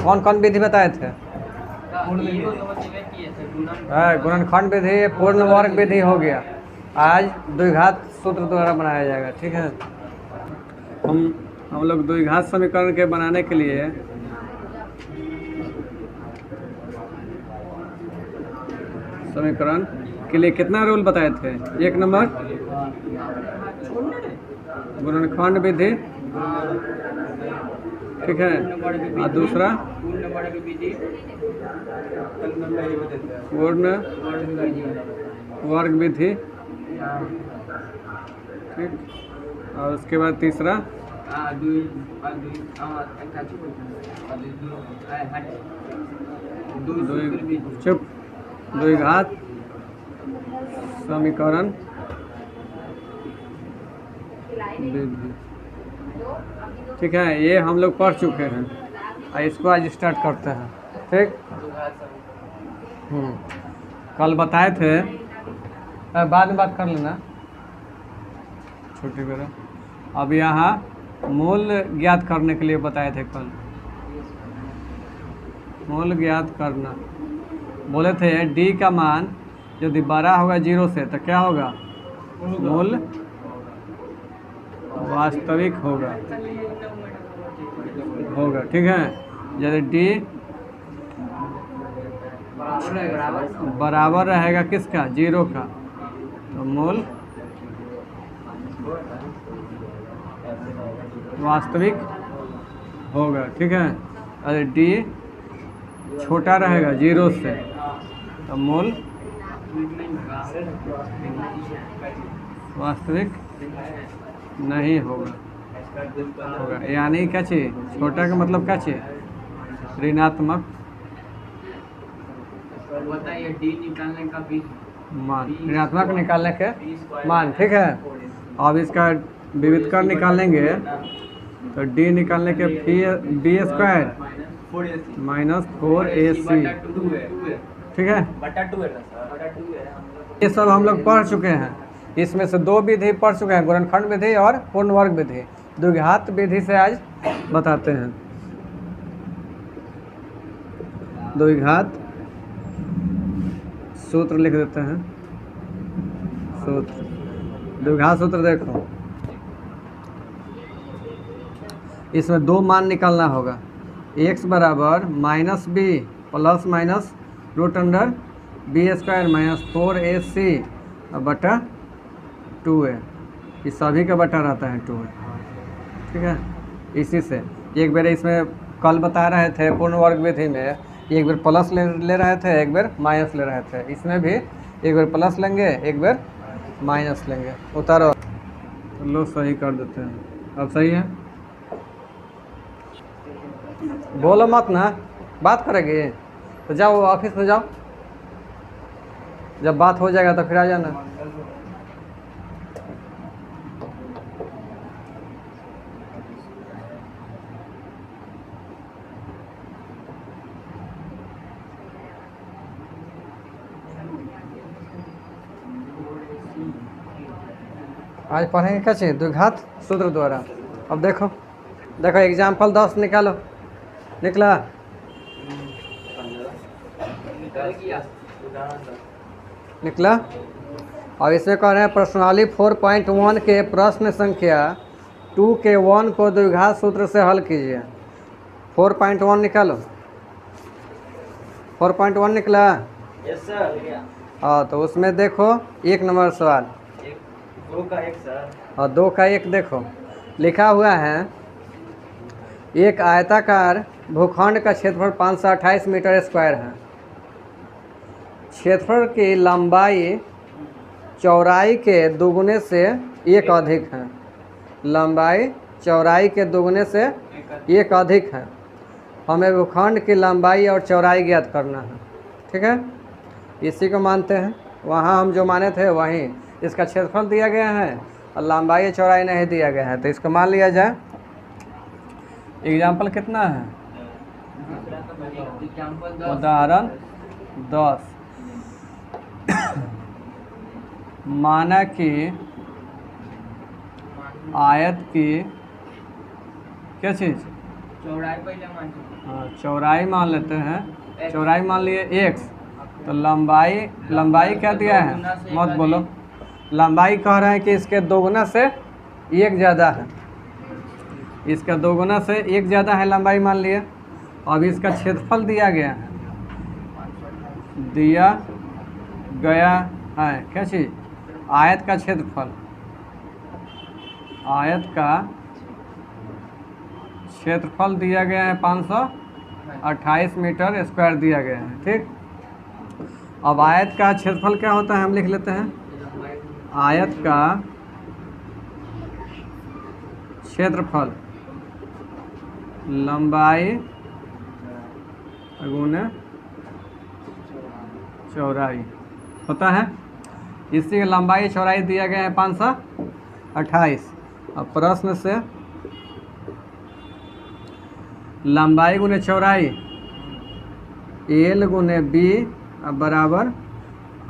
कौन कौन विधि बताए थे? गुणनखंड विधि, पूर्ण वर्ग विधि हो गया। आज द्विघात सूत्र द्वारा बनाया जाएगा। ठीक है, हम लोग द्विघात समीकरण के बनाने के लिए समीकरण के लिए कितना रूल बताए थे? 1 नंबर गुणनखंड विधि, ठीक है, और दूसरा पूर्ण वर्ग विधि, ठीक, और उसके बाद तीसरा द्विघात समीकरण विधि। ठीक है, ये हम लोग पढ़ चुके हैं और इसको आज स्टार्ट करते हैं। ठीक, कल बताए थे, बाद में बात कर लेना छोटी बेरा। अब यहाँ मूल ज्ञात करने के लिए बताए थे कल। मूल ज्ञात करना बोले थे, डी का मान यदि बड़ा होगा 0 से तो क्या होगा? मूल वास्तविक होगा। ठीक है, यदि डी बराबर रहेगा किसका? 0 का, तो मूल वास्तविक होगा। ठीक है, अगर डी छोटा रहेगा 0 से तो मूल वास्तविक नहीं होगा। यानी क्या चाहिए? छोटा का मतलब क्या चाहिए? ऋणात्मक डी निकालने का भी मान, ऋणात्मक निकालने के मान। ठीक है, अब इसका विविधकर निकालेंगे तो डी निकालने के बी स्क्वायर माइनस 4ac। ठीक है, ये सब हम लोग पढ़ चुके हैं। इसमें से 2 विधि पढ़ चुके हैं, गुणनखंड विधि और पूर्ण वर्ग विधि। द्विघात विधि से आज बताते हैं। द्विघात सूत्र लिख देते हैं। सूत्र, द्विघात सूत्र देखो, इसमें 2 मान निकालना होगा। x बराबर -b plus minus √b² minus 4ac बटा 2a। ये सभी का बटा रहता है 2a। ठीक है, इसी से एक बार इसमें कल बता रहे थे पूर्ण वर्ग विधि में एक बार प्लस ले रहे थे, एक बार माइनस ले रहे थे। इसमें भी एक बार प्लस लेंगे, एक बार माइनस लेंगे। उतारो, लो सही कर देते हैं। अब सही है, बोलो मत ना, बात करेंगे तो जाओ ऑफिस में जाओ, जब बात हो जाएगा तो फिर आ जाना। आज पढ़ेंगे क्या चाहिए? द्विघात सूत्र द्वारा। अब देखो एग्जाम्पल 10 निकालो। निकला? निकला? और इसे कह रहे हैं प्रश्नावली 4.1 के प्रश्न संख्या 2 के 1 को द्विघात सूत्र से हल कीजिए। 4.1 निकालो। 4.1 निकला? Yes sir. हाँ, तो उसमें देखो 1 नंबर सवाल, 2 का 1 सर, और 2 का 1 देखो लिखा हुआ है, एक आयताकार भूखंड का क्षेत्रफल 528 मीटर स्क्वायर है। क्षेत्रफल की लंबाई चौड़ाई के दोगुने से 1 अधिक है। लंबाई चौड़ाई के दोगुने से 1 अधिक है। हमें भूखंड की लंबाई और चौड़ाई ज्ञात करना है। ठीक है, इसी को मानते हैं। वहाँ हम जो माने थे वहीं इसका क्षेत्रफल दिया गया है और लंबाई चौड़ाई नहीं दिया गया है, तो इसको मान लिया जाए। एग्जाम्पल कितना है? उदाहरण 10। माना कि आयत की क्या चीज़? चौड़ाई पहले मान लो। हाँ, चौड़ाई मान लेते हैं। चौड़ाई मान लिए x, तो लंबाई क्या दिया है, मत बोलो। लंबाई कह रहे हैं कि इसके दोगुना से एक ज़्यादा है, इसका दोगुना से एक ज़्यादा है, लंबाई मान लिए। अब इसका क्षेत्रफल दिया गया है, क्या चीज़, आयत का क्षेत्रफल। आयत का क्षेत्रफल दिया गया है 528 मीटर स्क्वायर दिया गया है, ठीक। अब आयत का क्षेत्रफल क्या होता है, हम लिख लेते हैं। आयत का क्षेत्रफल लंबाई गुने चौड़ाई होता है। इसी लंबाई चौड़ाई दिया गया है 528। अब प्रश्न से लंबाई गुने चौड़ाई एल गुने बी बराबर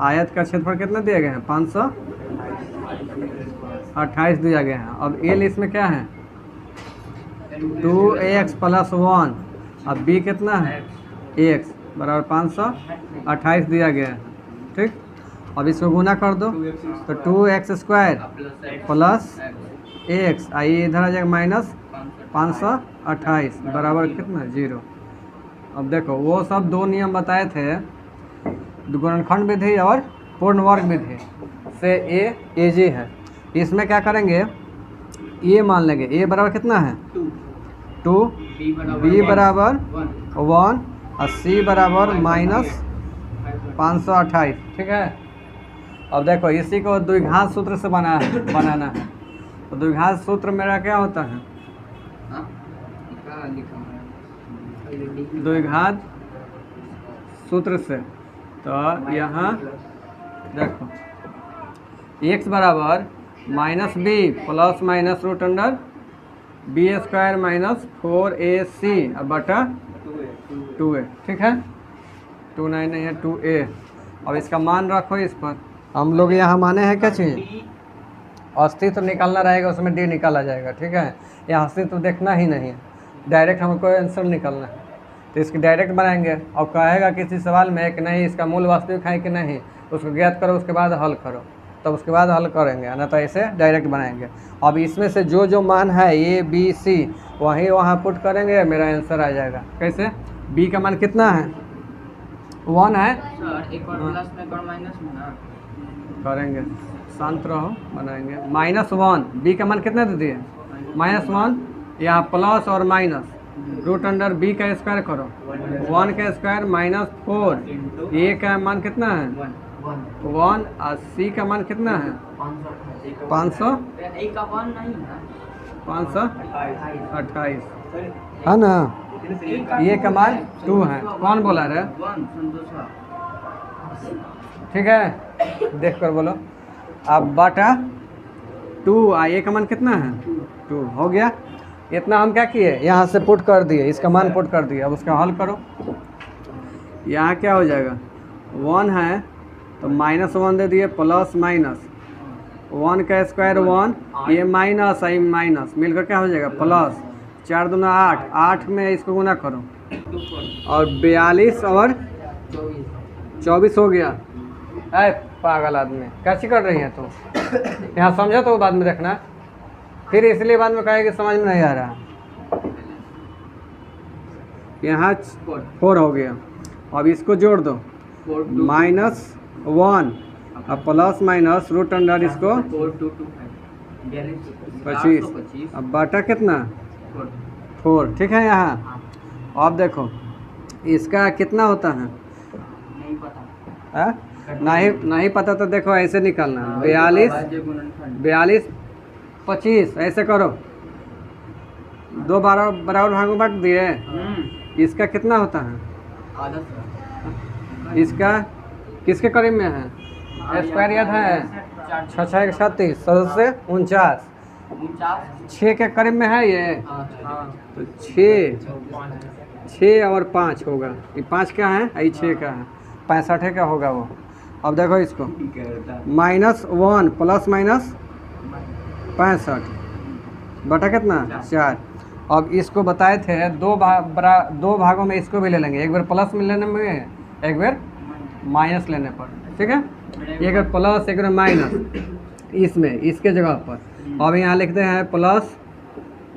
आयत का क्षेत्रफल कितना दिया गया है, 528 दिया गया है। अब एल इसमें क्या है, 2x + 1। अब बी कितना है, x बराबर 528 दिया गया है, ठीक। अब इसको गुना कर दो, तो 2x² प्लस x, आइए इधर आ जाएगा माइनस 528 बराबर कितना, 0। अब देखो वो सब दो नियम बताए थे, गुणनखंड विधि और पूर्ण वर्ग विधि से ए जी है। इसमें क्या करेंगे, ए मान लेंगे, ए बराबर कितना है 2, बी बराबर 1 और सी बराबर -528, ठीक है। अब देखो इसी को द्विघात सूत्र से बनाना है। तो द्विघात सूत्र मेरा क्या होता है, द्विघात सूत्र से, तो यहाँ देखो x बराबर -b plus minus root under b² -4ac बटा 2a, ठीक है। 2 नहीं है 2a। अब इसका मान रखो इस पर। हम लोग यहाँ माने हैं क्या चीज़, अस्तित्व निकालना रहेगा, उसमें d निकाला जाएगा, ठीक है। यहाँ अस्तित्व देखना ही नहीं है, डायरेक्ट हमको आंसर निकालना है। तो इसकी डायरेक्ट बनाएंगे और कहेगा किसी सवाल में कि नहीं इसका मूल वास्तविक है कि नहीं, उसको ज्ञात करो, उसके बाद हल करो, तब उसके बाद हल करेंगे, ना तो ऐसे डायरेक्ट बनाएंगे। अब इसमें से जो मान है A B C वही वहाँ पुट करेंगे, मेरा आंसर आ जाएगा। कैसे, B का मान कितना है, 1 है सर, एक और प्लस में एक और माइनस में ना करेंगे, शांत रहो, बनाएंगे। -1, B का मान कितना दे दिए, -1, यहाँ प्लस और माइनस रूट अंडर b का स्क्वायर करो, 1 का स्क्वायर -4, a का मान कितना है 1 और c का मान कितना है 528 है ना। ये का मान 2 है, कौन बोला रहे, ठीक है, देख कर बोलो। अब बटा 2 ये का मान कितना है 2 हो गया। इतना हम क्या किए, यहाँ से पुट कर दिए, इसका मान पुट कर दिए। अब उसका हल करो, यहाँ क्या हो जाएगा, 1 है तो -1 दे दिए, प्लस माइनस 1 का स्क्वायर 1, ये माइनस आई माइनस मिलकर क्या हो जाएगा प्लस, 4 दूना 8, 8 में इसको गुना करो और 42 और 24 हो गया। अरे पागल आदमी, कैसी कर रही है तुम, यहाँ समझा तो बाद में देखना, फिर इसलिए बाद में कहेगा कि समझ में नहीं आ रहा। यहाँ 4 हो गया, अब इसको जोड़ दो, -1 अब प्लस माइनस रूट अंडर इसको 25, अब बटा कितना 4, ठीक है। यहाँ अब देखो इसका कितना होता है, नहीं पता तो देखो ऐसे निकालना, 42 25 ऐसे करो, 2 बराबर भागों बांट दिए। इसका कितना होता है, इसका किसके करीब में है, स्क्वायर याद है, 6 6 36 से 49, 6 के करीब में है ये, तो 6 और 5 होगा, ये 5 का है, ये 6 का है, 65 का होगा वो। अब देखो इसको -1 प्लस माइनस 65 बटा कितना 4, अब इसको बताए थे दो भागों में इसको भी ले लेंगे, एक बार प्लस में लेने में, एक बार माइनस लेने पर, ठीक है। एक बार प्लस एक बार माइनस इसमें, इसके जगह पर। अब यहाँ लिखते हैं प्लस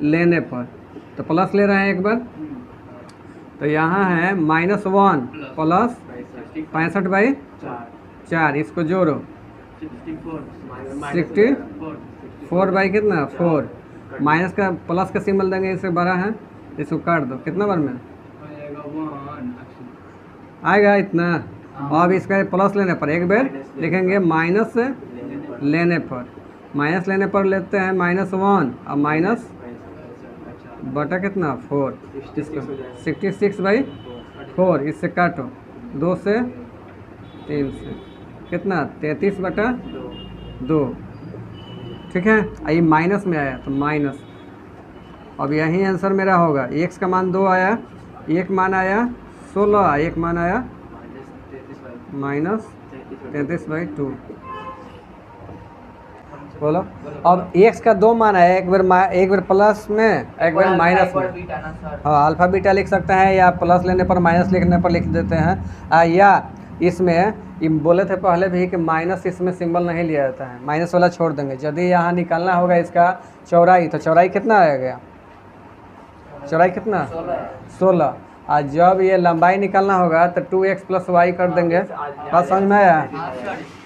लेने पर, तो प्लस ले रहे हैं एक बार, तो यहाँ है -1 प्लस 65/4, इसको जोड़ो 64 बाई कितना 4, माइनस का प्लस का सिंबल देंगे, इससे बड़ा है, इसको काट दो, कितना बार में आएगा इतना। अब इसका प्लस लेने पर एक बार लिखेंगे माइनस लेने पर, माइनस लेने पर लेते हैं -1 और माइनस बटा कितना 4, इसको 66/4, इससे काटो 2 से 3 से कितना 33/2, ठीक है। ये माइनस में आया तो माइनस, अब यही आंसर मेरा होगा। x का मान 2 आया, एक मान आया 16, एक मान आया -33/2। बोलो अब x का 2 मान आया, एक बार प्लस में एक बार माइनस में। हाँ अल्फा बीटा लिख सकते हैं, या प्लस लेने पर माइनस लिखने पर लिख देते हैं, या इसमें ये बोले थे पहले भी कि माइनस इसमें सिंबल नहीं लिया जाता है, माइनस वाला छोड़ देंगे। यदि यहाँ निकालना होगा इसका चौड़ाई, तो चौड़ाई कितना आएगा, चौड़ाई कितना 16, और जब ये लंबाई निकालना होगा तो 2x + y कर देंगे। बात समझ में आया।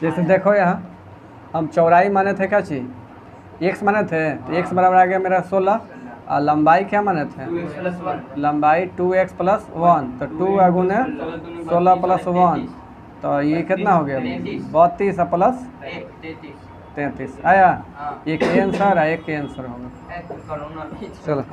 जैसे देखो यहाँ हम चौड़ाई माने थे क्या चीज़, x माने थे, तो x बराबर आ गया मेरा 16, और लंबाई क्या माने थे, लंबाई 2x + 1, तो 2 गुने 16 + 1, तो ये कितना हो गया 32 प्लस 33 आया। एक आंसर है, एक आंसर होगा। चलो।